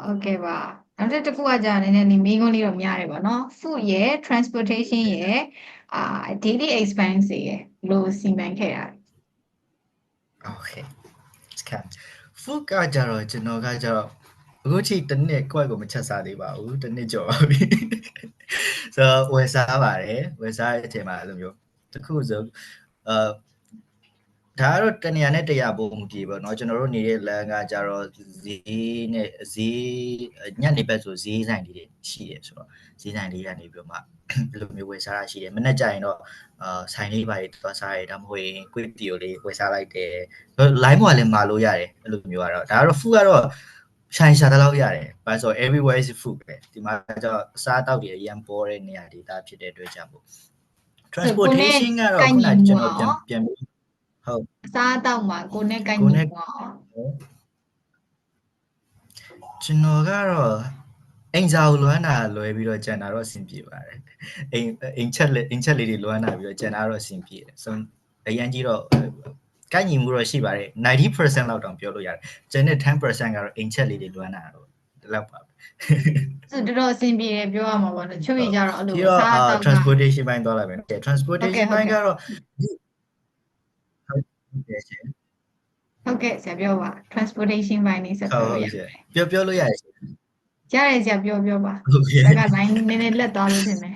ဟုတ်ကဲ့ပါနောက်တစ်ခုကကြာနည်းနည်းလေးမိကွန်းလေးတော့များတယ်ပေါ့နော် food ရယ် transportation ရယ်daily expense ရယ်လို့စီမံခဲ့တာ Okay scam food ကကြတော့ကျွန်တော်ကကြတော့အခုထိတစ်နှစ်ကွက်ကိုမချက်စားသေးပါဘူးတစ်နှစ်ကျော်ပါပြီဆိုတော့ဝယ်စားပါတယ်ဝယ်စားတဲ့အချိန်မှာအဲ့လိုမျိုးတခုဆိုဒါကတော့တနေရာနဲ့တရာပုံမူတည်ပေါ့เนาะကျွန်တော်တို့နေတဲ့လမ်းကကြတော့ဈေးနဲ့ဈေးညနေဘက်ဆိုဈေးဆိုင်လေးတွေရှိတယ်ဆိုတော့ဈေးဆိုင်လေးကနေပြီးတော့မှဘယ်လိုမျိုးဝယ်စားရရှိတယ်မနေ့ကျရင်တော့ဆိုင်လေးပါတွေသွားစားရတယ်ဒါမှမဟုတ်ရင်ကွေးတီယိုလေးဝယ်စားလိုက်တယ် line မှာလည်းမာလို့ရတယ်အဲ့လိုမျိုးကတော့ဒါကတော့ food ကတော့ဆိုင်ရှာတဲ့လောက်ရတယ်ဘာလို့ဆို everywhere is food ပဲဒီမှာကျတော့အစားအသောက်တွေအရင်ပေါ်တဲ့နေရာဒေသဖြစ်တဲ့အတွက်ကြောင့်မို့ transportation ကတော့ခုနကကျွန်တော်ပြန်ဟုတ်အစားအသောက်မှာကိုနဲ့ကိုက်ညီပေါ့ကျွန်တော်ကတော့အိမ်စာကိုလွမ်းတာလွယ်ပြီးတော့ကျန်တာတော့အဆင်ပြေပါတယ်အိမ်ချက်လေးတွေလွမ်းတာပြီးတော့ကျန်တာတော့အဆင်ပြေတယ်ဆိုအရင်ကြီးတော့ကိုက်ညီမှုတော့ရှိပါတယ်90% လောက်တောင်ပြောလို့ရတယ်ကျန်တဲ့10%ကတော့အိမ်ချက်လေးတွေလွမ်းတာတော့ဒီလောက်ပါပဲဆိုတော့အဆင်ပြေတယ်ပြောရမှာပေါ့နော်ချို့ရကြတော့အဲ့လိုအစားအသောက် transportation ဘိုင်းသွားလိုက်မယ် transportation ဘိုင်းကတော့ဟုတ်ကဲ့ဆရာပြောပါ transportation ဘိုင်းလေးဆက်ပြောလို့ရတယ်ပြောလို့ရတယ်ရတယ်ဆရာပြောပါဒါက line နည်းနည်းလက်သွားလို့ထင်တယ်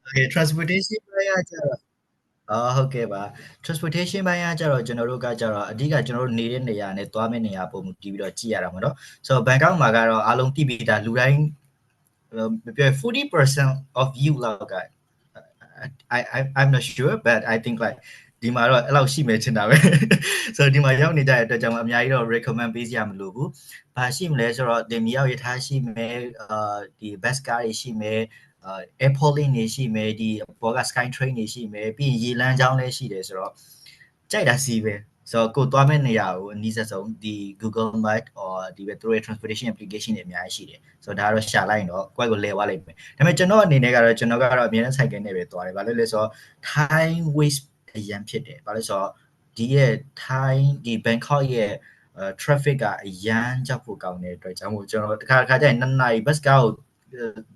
Okay transportation ဘိုင်းကကျတော့ဟုတ်ကဲ့ပါ transportation ဘိုင်းကကြတော့ကျွန်တော်တို့ကကြတော့အဓိကကျွန်တော်တို့နေတဲ့နေရာနဲ့သွားမယ့်နေရာပုံမူတည်ပြီးတော့ကြည့်ရတာမှာเนาะဆိုတော့ဘန်ကောက်မှာကတော့အားလုံးသိပြီးသားလူတိုင်းပြော 40% of you လောက်က I'm not sure but I think like ဒီမှာတော့အဲ့လောက်ရှိမယ်ထင်တာပဲဆိုတော့ဒီမှာရောက်နေကြတဲ့အတွက်ကြောင့်အများကြီးတော့ recommend ပေးစရာမလိုဘူး။ဘာရှိမလဲဆိုတော့ဒီမြေရောက်ရထားရှိမယ်ဒီ bus car တွေရှိမယ်airport link တွေရှိမယ်ဒီဘောက sky train တွေရှိမယ်ပြီးရင်ရေလမ်းကြောင်းလည်းရှိတယ်ဆိုတော့ကြိုက်တာစီးပဲဆိုတော့ကိုသွားမဲ့နေရာကိုအနည်းဆုံးဒီ Google Map or ဒီပဲသူတို့ရဲ့ transportation application တွေအများကြီးရှိတယ်ဆိုတော့ဒါကတော့ရှာလိုက်ရင်တော့ကိုယ့်ကိုလဲသွားလိုက်မယ်ဒါပေမဲ့ကျွန်တော်အနေနဲ့ကတော့ကျွန်တော်ကတော့အမြဲတမ်း cycle နဲ့ပဲသွားတယ်ဘာလို့လဲဆိုတော့ time waste အရန်ဖြစ်တယ်ဘာလို့ဆိုတော့ဒီရဲ့ time ဒီ Bangkok ရဲ့ traffic ကအရန်ကြောက်ဖို့ကောင်းတဲ့အတွက်ကြောင့်မို့ကျွန်တော်တခါကျရင်2နာရီ bus ကားကို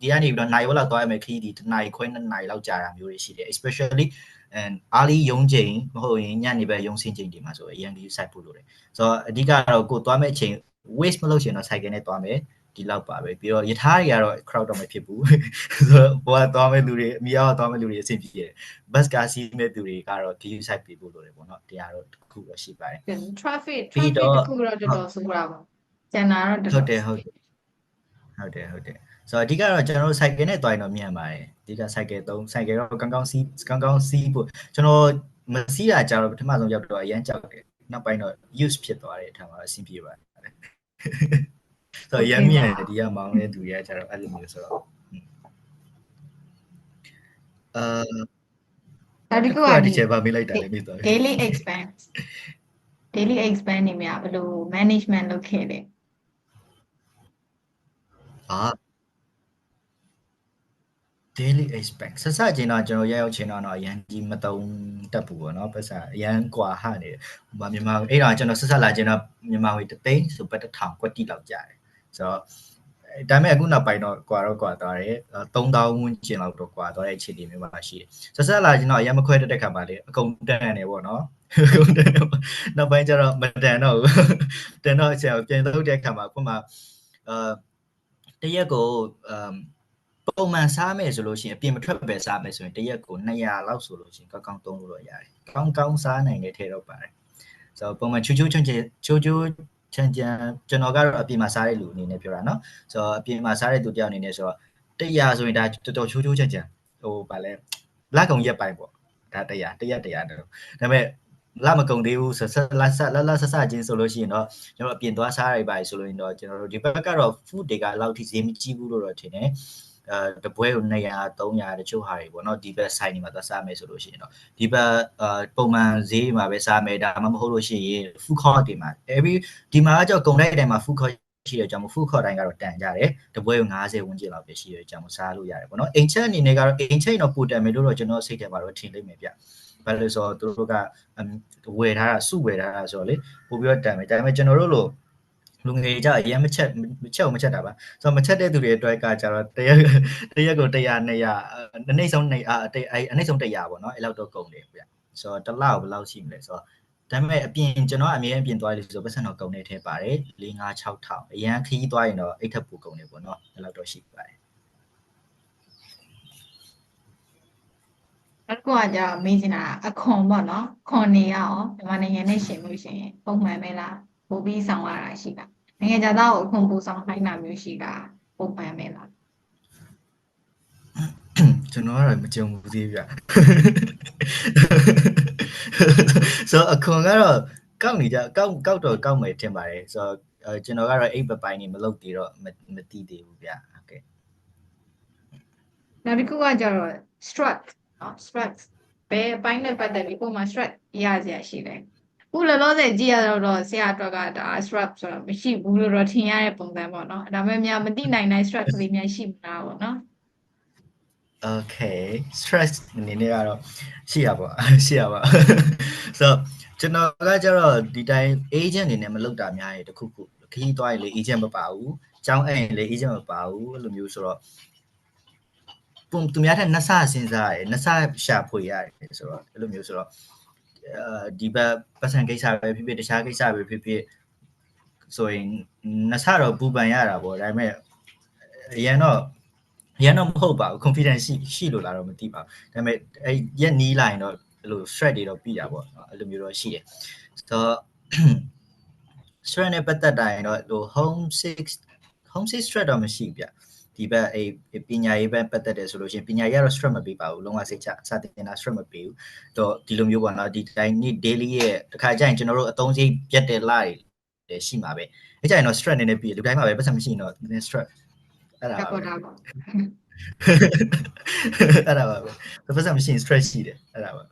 ဒီကနေပြီးတော့နိုင်ဝက်လောက်သွားရမယ်ခရီးဒီ2နာရီခွဲ2နာရီလောက်ကြာတာမျိုးတွေရှိတယ် especially and အားလေးရုံးချိန်မဟုတ်ရင်ညနေပဲရုံးဆင်းချိန်တွေမှာဆိုအရင်ကြီးစိုက်ဖို့လိုတယ်ဆိုတော့အဓိကတော့ကိုသွားမဲ့ချိန် waste မလုပ်ချင်တော့ cycle နဲ့သွားမယ်ဒီလောက်ပါပဲပြီးတော့ယထာတွေကတော့ crowd တော့မဖြစ်ဘူးဆိုတော့ဘောကသွားမဲ့လူတွေအများကသွားမဲ့လူတွေအဆင်ပြေတယ် bus ကားစီးမဲ့သူတွေကတော့ခရီးစိုက်ပေးဖို့လိုတယ်ပေါ့နော်တရားတော့တစ်ခုတော့ရှိပါတယ် traffic တစ်ခုတော့တော်တော်ဆိုးတာပေါ့ကျန်တာတော့ဟုတ်တယ်ဆိုတော့အဓိကတော့ကျွန်တော်တို့ cycle နဲ့သွားရင်တော့မြန်ပါတယ်အဓိက cycle တော့ကောင်းကောင်းစီးဖို့ကျွန်တော်မစီးတာကြတော့ပထမဆုံးရောက်တော့အရန်ကြောက်တယ်နောက်ပိုင်းတော့ use ဖြစ်သွားတယ်အထက်မှာအဆင်ပြေပါတယ်ဆိုတော့ရမ်းမြန်တယ်ဒီကမောင်းတဲ့သူတွေကကြတော့အဲ့လိုမျိုးဆိုတော့ဒါတကူကဒီချက်ပါမေးလိုက်တာလည်းမေးသွားပြီ daily expense နေများဘယ်လို management လုပ်ခဲ့လဲdaily expense ဆက်စချင်းတော့ကျွန်တော်ရောက်ချင်တော့အရန်ကြီးမတုံးတက်ဘူးပေါ့နော်ပတ်စံအရန်ကွာဟနေတယ်မြန်မာအဲ့တော့ကျွန်တော်ဆက်လာချင်တော့မြန်မာငွေ3သိန်းဆိုပတ်1000ကွက်တိလောက်ကြာတယ် ဆိုတော့ဒါပေမဲ့အခုနောက်ပိုင်းတော့ကွာသွားတယ်3000ဝန်းကျင်လောက်တော့ကွာသွားတဲ့အခြေအနေမျိုးမှာရှိတယ်ဆက်လာကျွန်တော်အရင်မခွဲတတ်တဲ့ခါမှာလေအကုန်တန်နေပေါ့နော်နောက်ပိုင်းကျတော့မတန်တော့ဘူးတန်တော့အချိန်ပြန်လုပ်တဲ့ခါမှာခုမှတရက်ကိုပုံမှန်စားမယ်ဆိုလို့ရှိရင်အပြင်မထွက်ပဲစားမယ်ဆိုရင်တရက်ကို200လောက်ဆိုလို့ရှိရင်ကောင်းသုံးလို့ရတယ်ကောင်းစားနိုင်တဲ့ထဲတော့ပါတယ်ဆိုတော့ပုံမှန်ချိုးချွန်ချန်ကျွန်တော်ကတော့အပြင်မှာစားတဲ့လူအနေနဲ့ပြောတာเนาะဆိုတော့အပြင်မှာစားတဲ့သူတယောက်အနေနဲ့ဆိုတော့100ဆိုရင်ဒါတော်တော်ချိုးချန်ဟိုဗာလဲလက်ကုံရက်ပိုင်းပေါ့ဒါ100တော့ဒါပေမဲ့လာမကုန်သေးဘူးဆက်ချင်းဆိုလို့ရှိရင်တော့ကျွန်တော်အပြင်သွားစားရပါဆိုလို့ရင်တော့ကျွန်တော်တို့ဒီဘက်ကတော့ food တွေကလောက်ထိဈေးမကြီးဘူးလို့တော့ထင်တယ်တပွဲကို200 300တချို့ဟာတွေပေါ့နော်ဒီဘက်ဆိုင်တွေမှာသွားစားမယ်ဆိုလို့ရှိရင်တော့ဒီဘက်ပုံမှန်ဈေးမှာပဲစားမယ်ဒါမှမဟုတ်လို့ရှိရင် food court တွေမှာဒီမှာကကြောက်ကုန်တဲ့အတိုင်းမှာ food court ရှိတဲ့အကြောင်း food court တိုင်းကတော့တန်ကြတယ်တပွဲကို90ဝန်းကျင်လောက်ပဲရှိတဲ့အကြောင်းစားလို့ရတယ်ပေါ့နော်အိမ်ချက်အနေနဲ့ကတော့အိမ်ချက်တော့ပိုတန်မယ်လို့တော့ကျွန်တော်စိတ်ထဲမှာတော့ထင်လိမ့်မယ်ဗျဘာလို့ဆိုတော့သူတို့ကဝယ်ထားတာစုဝယ်ထားတာဆိုတော့လေပို့ပြီးတော့တန်မယ်ဒါပေမဲ့ကျွန်တော်တို့လိုလူငယ်ကြအရင်မချက်တာပါဆိုတော့မချက်တဲ့သူတွေအတွက်ကကျတော့တရက်ကို100 200အနည်းဆုံးအနည်းဆုံး100ပေါ့နော်အဲ့လောက်တော့ကုန်တယ်ဗျဆိုတော့တစ်လောက်ဘယ်လောက်ရှိမလဲဆိုတော့ဒါပေမဲ့အပြင်ကျွန်တော်အမြဲအပြင်သွားလို့ဆိုတော့ပတ်စံတော့ကုန်တဲ့ထဲပါတယ်4 5 6ထောင်အရန်ခီးသွားရင်တော့အိတ်ထပ်ပူကုန်တယ်ပေါ့နော်အဲ့လောက်တော့ရှိပါတယ်နောက်တစ်ခုကကျတော့မေးချင်တာအခွန်ပေါ့နော်ခွန်နေရအောင်မြန်မာနိုင်ငံနဲ့ရှင်လို့ရှိရင်ပုံမှန်ပဲလားပို့ပြီးဆောင်ရတာရှိတာနိုင်ငံခြားသားကိုအခွန်ပို့ဆောင်ခိုင်းတာမျိုးရှိတာပုံမှန်ပဲလားကျွန်တော်ကတော့မကြုံဘူးသေးဗျဆိုတော့အခွန်ကတော့ကောက်နေကြကောက်တော့ကောက်မယ်ထင်ပါတယ်ဆိုတော့ကျွန်တော်ကတော့အိတ်ပပိုင်းနေမလုပ်သေးတော့မသိသေးဘူးဗျဟုတ်ကဲ့နောက်တစ်ခုကကျတော့ strut နော် strut ဘယ်အပိုင်းနဲ့ပတ်သက်ပြီးပုံမှန် strut ရစရာရှိလဲခုလောလောဆယ်ကြည့်ရတော့ဆရာအတွက်ကဒါ strut ဆိုတော့မရှိဘူးလို့တော့ထင်ရတဲ့ပုံစံပေါ့နော်ဒါပေမဲ့များမသိနိုင်တဲ့ strut ကလေးများရှိမလားပေါ့နော်Okay stress အနေနဲ့ကတော့ရှိရပါဆိုတော့ကျွန်တော်ကကျတော့ဒီတိုင်း agent အနေနဲ့မလုပ်တာများရေတခုခုခီးသွားရင်လေ agent မပါဘူးကျောင်းအိမ်လေ agent မပါဘူးအဲ့လိုမျိုးဆိုတော့သူများထက်နှစ်ဆစဉ်းစားရတယ်နှစ်ဆရှာဖွေရတယ်ဆိုတော့အဲ့လိုမျိုးဆိုတော့ဒီဘက်ပတ်စံကိစ္စပဲဖြစ်ဖြစ်တခြားကိစ္စပဲဖြစ်ဖြစ်ဆိုရင်နှစ်ဆတော့ပူပန်ရတာပေါ့ဒါပေမဲ့အရင်တော့မဟုတ်ပါဘူး confidence ရှိလို့လားတော့မသိပါဘူးဒါပေမဲ့အဲ့ရက်နီးလာရင်တော့အဲ့လို stress တွေတော့ပြီးတာပေါ့အဲ့လိုမျိုးတော့ရှိတယ်ဆိုတော့ stress နဲ့ပတ်သက်တာရင်တော့ဟို homesick stress တော့မရှိဘူးဗျဒီဘက်ပညာရေးဘက်ပတ်သက်တယ်ဆိုလို့ရှိရင်ပညာရေးကတော့ stress မပေးပါဘူးလုံးဝစိတ်ချစတင်တာ stress မပေးဘူးတော့ဒီလိုမျိုးပေါ့နော်ဒီတိုင်းနေ့ daily ရဲ့တစ်ခါကျရင်ကျွန်တော်တို့အသုံးစရိတ်ပြတ်တယ်လားတွေရှိမှာပဲအဲ့ကျရင်တော့ stress နေနေပြီးလူတိုင်းမှာပဲပတ်စံမရှိရင်တော့ stress အဲ့ဒါပါပတ်စံမရှိရင် stress ရှိတယ်အဲ့ဒါပ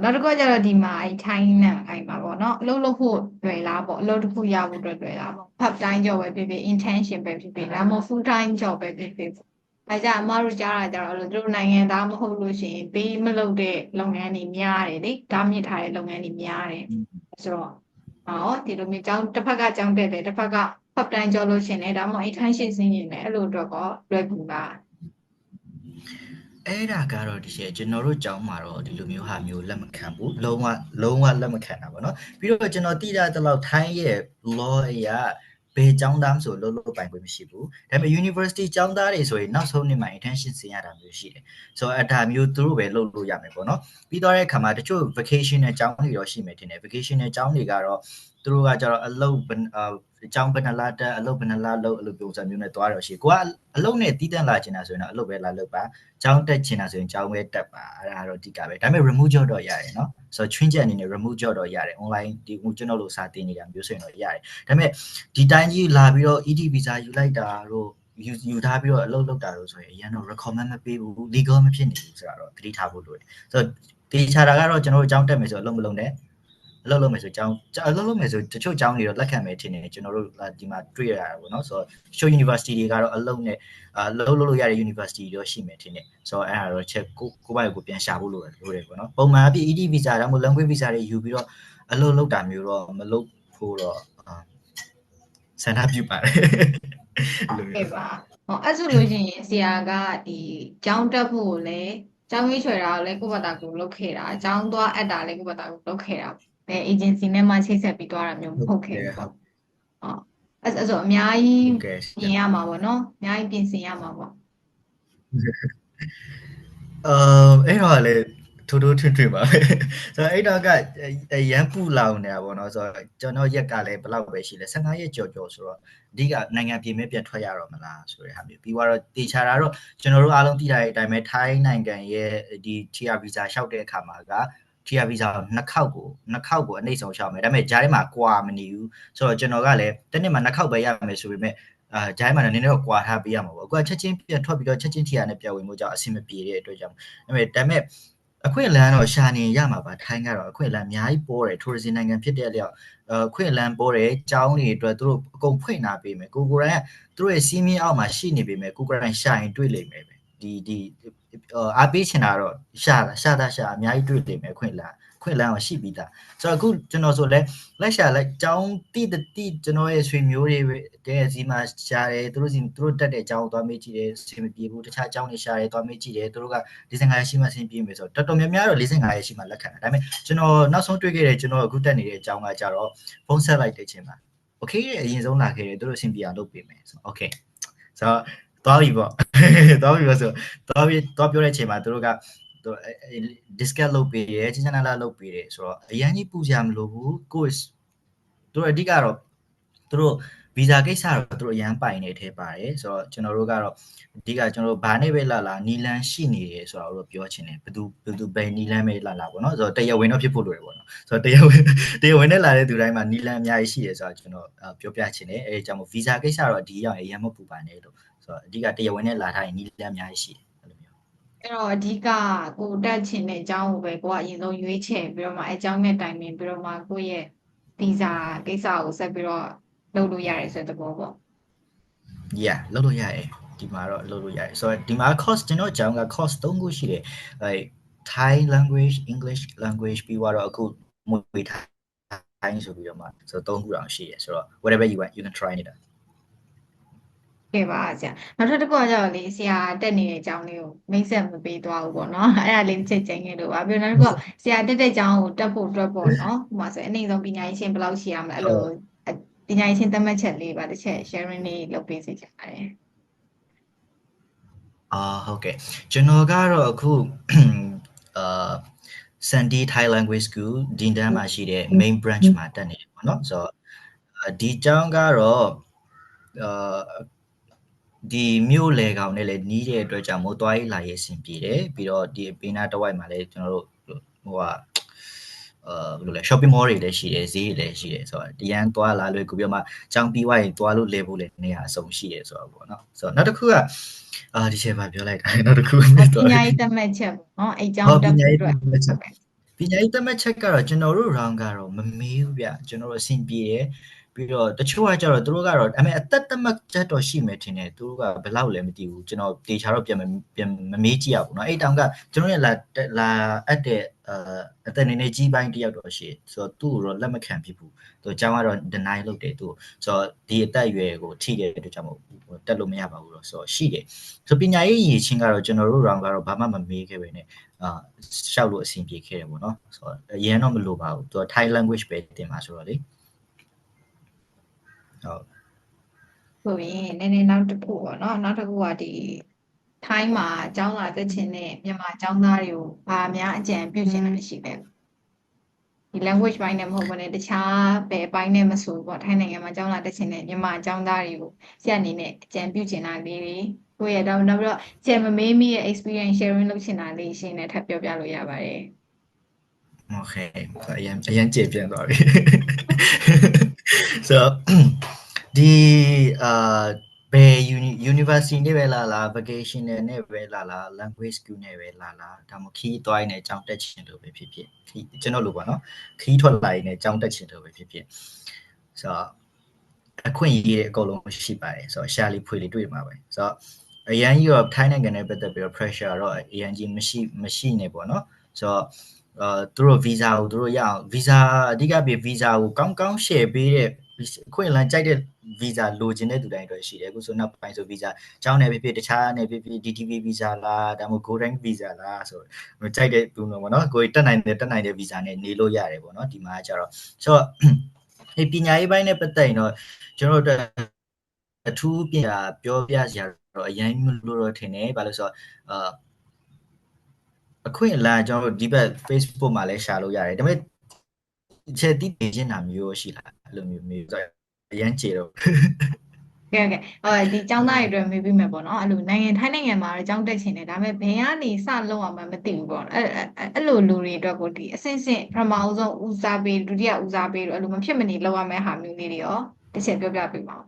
ါနောက်တစ်ခုကကျတော့ဒီမှာထိုင်းနဲ့အိမ်ပါပေါ့နော်အလုပ်လုပ်ဖို့တွေ့လားပေါ့အလုပ်တစ်ခုရဖို့တွေ့လားပေါ့ part time job ပဲဖြစ်ဖြစ် internship ပဲဖြစ်ဖြစ်ဒါမှမဟုတ် full time job ပဲဖြစ်ဖြစ်အဲကြအမတို့ကြားတာကြတော့သူတို့နိုင်ငံသားမဟုတ်လို့ရှိရင်ပေးမလုပ်တဲ့လုပ်ငန်းတွေများတယ်လေဒါမြင့်ထားတဲ့လုပ်ငန်းတွေများတယ်ဆိုတော့ဒီလိုမျိုးကျောင်းတစ်ဖက်ကကျောင်းတက်တယ်တစ်ဖက်က part time job လို့ရှင်တယ်ဒါမှမဟုတ် internship ဆင်းနေတယ်အဲ့လိုတော့လွယ်ကူလားအဲ့ဒါကတော့ဒီရှေ့ကျွန်တော်တို့ကျောင်းမှာတော့ဒီလိုမျိုးဟာမျိုးလက်မခံဘူးလုံးဝလက်မခံတာပေါ့နော်ပြီးတော့ကျွန်တော်သိရတဲ့လောက်ထိုင်းရဲ့ law အရဘယ်ကျောင်းသားဆိုလို့ပိုင်ခွင့်မရှိဘူးဒါပေမဲ့ university ကျောင်းသားတွေဆိုရင်နောက်ဆုံးနှစ်မှာ internship ဆင်းရတာမျိုးရှိတယ်ဆိုတော့အဒါမျိုးသူတို့ပဲလုပ်လို့ရမယ်ပေါ့နော်ပြီးတော့တဲ့အခါမှာတချို့ vacation နဲ့ကျောင်းတွေတော့ရှိမယ်ထင်တယ် vacation နဲ့ကျောင်းတွေကတော့သူတို့ကကျတော့အလုပ်ကျောင်းဘယ်နှလားတက်အလုပ်ဘယ်နှလားလုပ်အဲ့လိုပုံစံမျိုးနဲ့သွားတော့ရှိကိုကအလုပ်နဲ့တီးတန့်လာချင်တာဆိုရင်တော့အလုပ်ပဲလာလုပ်ပါကျောင်းတက်ချင်တာဆိုရင်ကျောင်းပဲတက်ပါအဲ့ဒါတော့ဒီကပဲဒါပေမဲ့ remote job တော့ရတယ်เนาะဆိုတော့ train ချက်အနေနဲ့ remote job တော့ရတယ် online ဒီကျွန်တော်တို့စာတင်နေတာမျိုးဆိုရင်တော့ရတယ်ဒါပေမဲ့ဒီတိုင်းကြီးလာပြီးတော့ ED visa ယူလိုက်တာတို့ယူထားပြီးတော့အလုပ်လုပ်တာတို့ဆိုရင်အရင်တော့ recommend မပေးဘူး legal မဖြစ်နေဘူးဆိုတော့သတိထားဖို့လိုတယ်ဆိုတော့ဒီခြားတာကတော့ကျွန်တော်တို့ကျောင်းတက်မယ်ဆိုအလုပ်မလုပ်နဲ့အလုပ်လုပ်မယ်ဆိုကျောင်းအလုပ်လုပ်မယ်ဆိုတချို့ကျောင်းတွေတော့လက်ခံမယ်ထင်တယ်ကျွန်တော်တို့ဒီမှာတွေ့ရတာပေါ့နော်ဆိုတော့ show university တွေကတော့အလုပ်နဲ့လုပ်လို့ရတဲ့ university တွေရှိမယ်ထင်တယ်ဆိုတော့အဲ့ဒါတော့ချက်ကိုယ့်ဘာကိုပြန်ရှာဖို့လိုတယ်ပေါ့နော်ပုံမှန်အပြည့် ED visa ဒါမှမဟုတ် language visa တွေယူပြီးတော့အလုပ်လုပ်တာမျိုးတော့မလုပ်ဖို့တော့ ဆန္ဒပြုပါတယ်လို ကဲ့ မျိုး ပါဟောအဲ့ဆိုလို့ရှိရင်ဆရာကဒီကျောင်းတက်ဖို့ကိုလည်းကျောင်းရွေးချယ်တာကိုလည်းကိုယ့်ဘာသာကိုလုပ်ခဲ့တာကျောင်းသွားအပ်တာလည်းကိုယ့်ဘာသာကိုလုပ်ခဲ့တာဘယ် agency နဲ့မှချိတ်ဆက်ပြီးသွားတာမျိုးမဟုတ်ခဲ့ဘူးပေါ့ဟောအဲ့ဆိုအများကြီးဟုတ်ကဲ့ပြင်ရမှာပေါ့နော်အများကြီးပြင်ဆင်ရမှာပေါ့အဲ့တော့လေထိုးထိုးထွန်းထွန်းပါပဲဆိုတော့အဲ့တော့ကရမ်းပူလောင်နေတာပေါ့နော်ဆိုတော့ကျွန်တော်ရက်ကလည်းဘယ်လောက်ပဲရှိလဲ15ရက်ကြော်ကြော်ဆိုတော့အဓိကနိုင်ငံပြည်မဲ့ပြန်ထွက်ရတော့မလားဆိုတဲ့ဟာမျိုးပြီးတော့တေချာတာတော့ကျွန်တော်တို့အားလုံးသိထားတဲ့အတိုင်းပဲထိုင်းနိုင်ငံရဲ့ဒီ TR visa လျှောက်တဲ့အခါမှာက TR visa နှစ်ခေါက်ကိုအနှိမ့်ဆုံးလျှောက်မယ်ဒါပေမဲ့ဂျားထဲမှာကွာမနေဘူးဆိုတော့ကျွန်တော်ကလည်းတစ်နှစ်မှာနှစ်ခေါက်ပဲရမယ်ဆိုပေမဲ့ဂျိုင်းမှာလည်းနည်းနည်းတော့ကွာထားပေးရမှာပေါ့အခုကချက်ချင်းပြန်ထွက်ပြီးတော့ချက်ချင်းထီရနဲ့ပြန်ဝင်မှုကြောင့်အဆင်မပြေတဲ့အတွက်ကြောင့်ဒါပေမဲ့အခွင့်အလမ်းတော့ရှာနေရမှာပါထိုင်းကတော့အခွင့်အလမ်းအများကြီးပေါ်တယ်ထိုရစီနိုင်ငံဖြစ်တဲ့အလျောက်အခွင့်အလမ်းပေါ်တယ်ကျောင်းတွေအတွက်သူတို့အကုန်ဖွင့်လာပေးမယ်ကိုရိုင်းကသူတို့ရဲ့စီးမင်းအောက်မှာရှိနေပေမဲ့ကိုရိုင်းရှာရင်တွေ့လိမ့်မယ်ပဲဒီအားပေးချင်တာတော့ရှာအများကြီးတွေ့လိမ့်မယ်အခွင့်အလမ်းကိုရှိပြီးသားဆိုတော့အခုကျွန်တော်ဆိုလဲလိုက်ရှာလိုက်ကျောင်းတိကျွန်တော်ရဲ့ဆွေမျိုးတွေတဲ့စီမှာရှာတယ်သူတို့တက်တဲ့အကြောင်းသွားမေးကြည့်တယ်အဆင်မပြေဘူးတခြားအကြောင်းတွေရှာတယ်သွားမေးကြည့်တယ်သူတို့က45ရက်ရှိမှအဆင်ပြေမယ်ဆိုတော့တော်တော်များများတော့45ရက်ရှိမှလက်ခံတယ်ဒါပေမဲ့ကျွန်တော်နောက်ဆုံးတွေ့ခဲ့တဲ့ကျွန်တော်အခုတက်နေတဲ့အကြောင်းကကြတော့ဖုန်းဆက်လိုက်တဲ့အချိန်မှာโอเคအရင်ဆုံးလာခဲ့တယ်သူတို့အဆင်ပြေအောင်လုပ်ပေးမယ်ဆိုโอเคဆိုတော့သွားပြီပေါ့ဆိုသွားပြောတဲ့အချိန်မှာသူတို့ကdiscuss လုပ်ပေးတယ်ချင်းချနာလာလုပ်ပေးတယ်ဆိုတော့အရင်ကြီးပူကြမလို့ဘူးကိုယ်သူတို့အဓိကတော့သူတို့ဗီဇာကိစ္စတော့သူတို့အရန်ပိုင်နေထဲပါတယ်ဆိုတော့ကျွန်တော်တို့ကတော့အဓိကကျွန်တော်တို့ဘာနဲ့ပဲလာနီလန်ရှိနေတယ်ဆိုတော့ပြောချင်တယ်ဘယ်သူဘယ်နီလန်ပဲလာပေါ့နော်ဆိုတော့တရားဝင်တော့ဖြစ်ဖို့လိုတယ်ပေါ့နော်ဆိုတော့တရားဝင်နဲ့လာတဲ့သူတိုင်းမှာနီလန်အများကြီးရှိတယ်ဆိုတော့ကျွန်တော်ပြောပြချင်တယ်အဲကြောင့်မို့ဗီဇာကိစ္စတော့ဒီရောက်အရန်မပူပါနဲ့လို့ဆိုတော့အဓိကတရားဝင်နဲ့လာထားရင်နီလန်အများကြီးရှိတယ်အဲ့တော့အဓိကကိုတက်ချင်တဲ့အကြောင်းကိုပဲကိုကအရင်ဆုံးရွေးချယ်ပြီးတော့မှအကြောင်းနဲ့တိုင်ပင်ပြီးတော့မှကိုယ့်ရဲ့ဗီဇာကိစ္စကိုဆက်ပြီးတော့လုပ်လို့ရတယ်ဆိုတဲ့သဘောပေါ့ Yeah လုပ်လို့ရတယ်ဒီမှာတော့လုပ်လို့ရတယ်ဆိုတော့ဒီမှာ course ကျွန်တော်ကျောင်းက course 3ခုရှိတယ် like Thai language English language ပြီးတော့အခုမွေထိုင်းဆိုပြီးတော့မှဆိုတော့3ခုတောင်ရှိတယ်ဆိုတော့ whatever you want you can try it ကဲပါဆရာနောက်ထပ်တစ်ခုကကျတော့လေဆရာတက်နေတဲ့အကြောင်းလေးကိုမိတ်ဆက်မပေးသွားဘူးပေါ့နော်အဲ့ဒါလေးတစ်ချက်ကျန်ခဲ့လို့ပါပြီးတော့နောက်တစ်ခုကဆရာတက်တဲ့အကြောင်းကိုတက်ဖို့အတွက်ပေါ့နော်ဟိုမှာဆိုအနည်းဆုံးပညာရေးရှင်ဘယ်လောက်ရှိရမလဲအဲ့လိုပညာရေးရှင်သတ်မှတ်ချက်လေးပါတစ်ချက် sharing လေးလုပ်ပေးစေချင်ပါတယ်ဟုတ်ကဲ့ကျွန်တော်ကတော့အခုSandy Thai Language School ဒီတန်းမှာရှိတဲ့ main branch မှာတက်နေတယ်ပေါ့နော်ဆိုတော့ဒီကျောင်းကတော့ဒီမြို့လေကောင်နဲ့လည်းနီးတဲ့အတွက်ကြောင့်မို့သွားရေးလာရေးအဆင်ပြေတယ်ပြီးတော့ဒီဘေးနားတစ်ဝိုက်မှာလည်းကျွန်တော်တို့ဟိုကဘယ်လိုလဲ shopping mall တွေလည်းရှိတယ်ဈေးတွေလည်းရှိတယ်ဆိုတော့ဒီရန်သွားလာလွယ်ကူပြီးတော့မှကျောင်းပြီးွားရင်သွားလို့လဲဖို့လည်းနေရာအစုံရှိတယ်ဆိုတော့ပေါ့နော်ဆိုတော့နောက်တစ်ခုကဒီချက်ပါပြောလိုက်တာနောက်တစ်ခုပညာရေးသတ်မှတ်ချက်ပေါ့နော်အဲ့ကျောင်းတက်ဖို့အတွက်ပညာရေးသတ်မှတ်ချက်ကတော့ကျွန်တော်တို့ round ကတော့မမေးဘူးဗျကျွန်တော်တို့အဆင်ပြေတယ်ပြီးတော့တချို့ကကြတော့သူတို့ကတော့အသက်သက်မှတ်ချက်တော့ရှိမယ်ထင်တယ်သူတို့ကဘယ်လောက်လဲမသိဘူးကျွန်တော်တေချာတော့ပြန်မမေးကြည့်ရဘူးเนาะအဲ့တောင်ကကျွန်တော်ရလာအပ်တဲ့အသက်နည်းနည်းကြီးပိုင်းတယောက်တော့ရှိဆိုတော့သူ့ကိုတော့လက်မခံဖြစ်ဘူးသူအကြောင်းကတော့ deny လုပ်တယ်သူဆိုတော့ဒီအသက်အရွယ်ကိုထိတဲ့အတွက်ကြောင့်တက်လို့မရပါဘူးတော့ဆိုတော့ရှိတယ်ဆိုပညာရေးရည်ချင်းကတော့ကျွန်တော်တို့ round ကတော့ဘာမှမမေးခဲ့ပဲねရှောက်လို့အဆင်ပြေခဲ့တယ်ပေါ့เนาะဆိုတော့အရင်တော့မလိုပါဘူးသူ Thai language ပဲတင်ပါဆိုတော့လေဆိုရင်နည်းနည်းနောက်တစ်ခုပေါ့နော်နောက်တစ်ခုကဒီထိုင်းမှာအကြောင်းလာသက်ချင်တဲ့မြန်မာအကြောင်းသားတွေကိုဘာများအကြံပြုချင်တာရှိလဲဒီ language ဘိုင်းနဲ့မဟုတ်ဘဲနဲ့တခြားဘယ်ဘိုင်းနဲ့မဆိုပေါ့ထိုင်းနိုင်ငံမှာအကြောင်းလာသက်ချင်တဲ့မြန်မာအကြောင်းသားတွေကိုဆရာအနေနဲ့အကြံပြုချင်တာလေးတွေကိုယ့်ရဲ့နောက်ပြီးတော့ဆရာမမေးမိရဲ့ experience sharing လုပ်ချင်တာလေးရှင်းနဲ့ထပ်ပြောပြလို့ရပါတယ်โอเคအရင်ကျေပြန့်သွားပြီဆိုတော့ဒီဘယ် university နဲ့ပဲလာ vacation နဲ့ပဲလာ language school နဲ့ပဲလာဒါမှခီးသွားရင်လည်းကြောင်းတက်ချင်လို့ပဲဖြစ်ဖြစ်ကျွန်တော်လိုပါเนาะခီးထွက်လာရင်လည်းကြောင်းတက်ချင်လို့ပဲဖြစ်ဖြစ်ဆိုတော့အခွင့်အရေးအကုန်လုံးရှိပါတယ်ဆိုတော့ရှာလီဖွေလီတွေ့မှာပဲဆိုတော့အရန်ကြီးတော့ထိုင်းနိုင်ငံနဲ့ပတ်သက်ပြီးတော့ pressure တော့အရန်ကြီးမရှိနေပေါ့เนาะဆိုတော့သူတို့ visa ကိုသူတို့ရအောင် visa အဓိကပြ visa ကိုကောင်း share ပေးတဲ့ ခွင့်လန်းကြိုက်တဲ့ visa လိုချင်တဲ့သူတိုင်းအတွက်ရှိတယ်အခုဆိုနောက်ပိုင်းဆို visa ကျောင်းနယ်ဖြစ်ဖြစ်တခြားနယ်ဖြစ်ဖြစ် DTV visa လားဒါမှမဟုတ် golden visa လားဆိုကြိုက်တဲ့သူမျိုးပေါ့နော်ကိုယ်တက်နိုင်တဲ့ visa နဲ့နေလို့ရတယ်ပေါ့နော်ဒီမှာကျတော့ဆိုတော့ပညာရေးပိုင်းနဲ့ပတ်သက်ရင်တော့ကျွန်တော်တို့အထူးပညာပြောပြစရာတော့အရင်မလို့တော့ထင်တယ်ဘာလို့ဆိုတော့အခွင့်အလမ်းကျွန်တော်တို့ဒီဘက် Facebook မှာလည်းရှာလို့ရတယ်ဒါပေမဲ့ချက်တိနေချင်းတာမျိုးရှိလားအဲ့လိုမျိုးဆိုအရင်ကြေတော့ ကဲဒီចောင်းသားတွေအတွက်မေးပြီးမယ်ပေါ့နော်အဲ့လိုထိုင်းနိုင်ငံမှာတော့ចောင်းတက်ချင်တယ်ဒါပေမဲ့ဘယ်ကနေစလုပ်အောင်မသိဘူးပေါ့အဲ့လိုလူတွေအတွက်ကိုဒီအဆင့်ဆင့်ပထမအဆုံးဦးစားပေးဒုတိယဦးစားပေးလို့အဲ့လိုမဖြစ်မနေလုပ်ရမယ့်ဟာမျိုးလေးတွေရောတစ်ချက်ပြောပြပေးပါဦး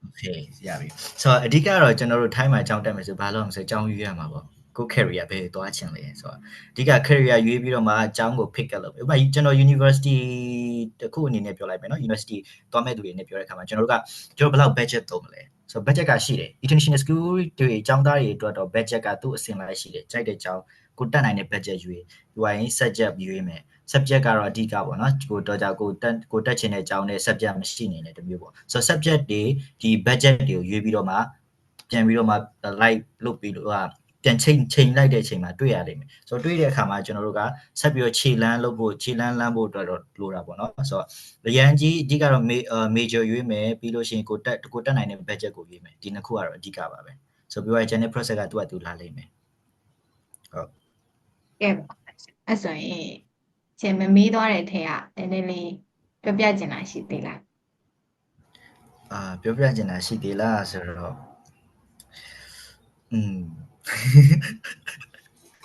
โอเคရပြီဆိုတော့အဓိကတော့ကျွန်တော်တို့ထိုင်းမှာအကြောင်းတက်မယ်ဆိုဘာလို့လဲဆိုတော့အကြောင်းယူရမှာပေါ့ကို career ပဲသွားချင်လေဆိုတော့အဓိက career ရွေးပြီးတော့မှအကြောင်းကို pick up လုပ်ဥပမာကျွန်တော် university တစ်ခုအနေနဲ့ပြောလိုက်မယ်နော် university သွားမဲ့သူတွေနဲ့ပြောတဲ့အခါမှာကျွန်တော်တို့ဘယ်လောက် budget သုံးမလဲဆိုတော့ budget ကရှိတယ် international school တွေအကြောင်းသားတွေအတွက်တော့ budget ကသူ့အဆင့်လိုက်ရှိတယ်ကြိုက်တဲ့အကြောင်းကိုတက်နိုင်တဲ့ budget ရွေးပြီးရင် subject ရွေးမယ် subject ကတော့အဓိကပေါ့နော်ကိုတက်ချင်တဲ့အကြောင်းနဲ့ subject မရှိနေတယ်တမျိုးပေါ့ဆိုတော့ subject တွေဒီ budget တွေကိုရွေးပြီးတော့မှပြန်ပြီးတော့မှ like လုပ်ပြီးတော့ပြန်ချိန်လိုက်တဲ့အချိန်မှာတွေ့ရလိမ့်မယ်ဆိုတော့တွေ့တဲ့အခါမှာကျွန်တော်တို့ကဆက်ပြီးတော့ခြေလန်းလန်းဖို့အတွက်တော့လိုတာပေါ့နော်ဆိုတော့အရန်ကြီးအဓိကတော့ major ရွေးမယ်ပြီးလို့ရှိရင်ကိုတက်နိုင်တဲ့ budget ကိုရွေးမယ်ဒီနှစ်ခုကတော့အဓိကပါပဲဆိုတော့ပြီးတော့ general process ကသူ့လာလိမ့်မယ်ဟုတ်ကဲအဲ့ဆိုရင်ရှင်မမေးသွားတဲ့အထက်ကနည်းနည်းလေးပြောပြချင်တာရှိသေးလားပြောပြချင်တာရှိသေးလားဆိုတော့อืม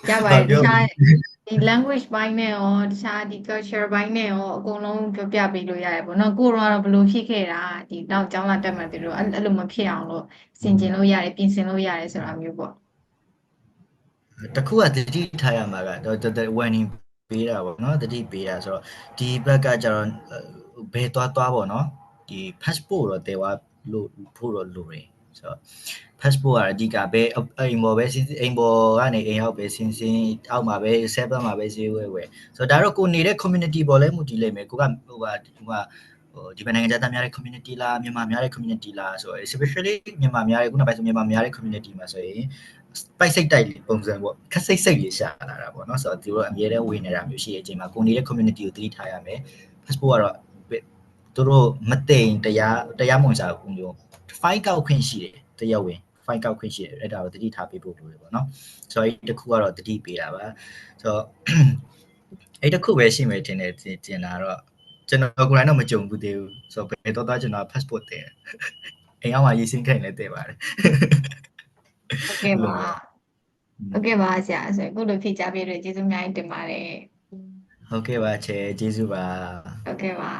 ရပါတယ်တခြားဒီ language ဘိုင်းနဲ့ရောတခြားဒီ culture ဘိုင်းနဲ့ရောအကုန်လုံးပြောပြပေးလို့ရတယ်ပေါ့နော်ကိုရောကတော့ဘယ်လိုဖြစ်ခဲ့တာဒီနောက်ကျောင်းလာတက်မှတူလို့အဲ့လိုမဖြစ်အောင်လို့စင်ကျင်လို့ရတယ်ပြင်ဆင်လို့ရတယ်ဆိုတာမျိုးပေါ့တခုကတတိထားရမှာကတော့ warning ပေးတာပေါ့နော်တတိပေးတာဆိုတော့ဒီဘက်ကကျတော့ဘယ်သွားပေါ့နော်ဒီ passport တော့တဲသွားလို့ဖို့တော့လိုတယ်ဆိုတော့ passport ကအဓိကပဲအိမ်ပေါ်ပဲအိမ်ပေါ်ကနေအိမ်ရောက်ပဲစင်းအောက်မှာပဲ7မှာပဲဈေးဝယ်ဆိုတော့ဒါတော့ကိုနေတဲ့ community ပေါ်လဲမူတည်လိမ့်မယ်ကိုကဒီဘက်နိုင်ငံသားများတဲ့ community လားမြန်မာများတဲ့ community လားဆိုတော့ especially မြန်မာများတဲ့ခုနပိုင်းဆိုမြန်မာများတဲ့ community မှာဆိုရင်ပိုက်စိတ်တိုက်ပုံစံပေါ့ခက်စိတ်လေးရှာလာတာပေါ့နော်ဆိုတော့သူတို့အမြဲတမ်းဝင်နေတာမျိုးရှိတဲ့အချိန်မှာကိုနေတဲ့ community ကိုသတိထားရမယ် passport ကတော့သူတို့မတိမ်တရားမဝင်စားဘူးမျိုး file ကောက်ခွင့်ရှိတယ်တရားဝင် file ကောက်ခွင့်ရှိတယ်အဲ့ဒါကိုသတိထားပေးဖို့လိုတယ်ပေါ့နော်ဆိုတော့အဲ့တခုကတော့သတိပေးတာပါဆိုတော့အဲ့တခုပဲရှိမယ်ထင်တယ်ကျင်တာတော့ကျွန်တော်ကိုယ်တိုင်တော့မကြုံဘူးသေးဘူးဆိုတော့ဘယ်တော့ကျွန်တော် passport တည်အိမ်အောင်မှာရေးစင်းခိုင်လည်းတည်ပါတယ်โอเคပါโอเคပါဆရာဆိုအခုလိုဖြေကြားပေးလို့ကျေးဇူးအများကြီးတင်ပါတယ်ဟုတ်ကဲ့ပါချေကျေးဇူးပါโอเคပါ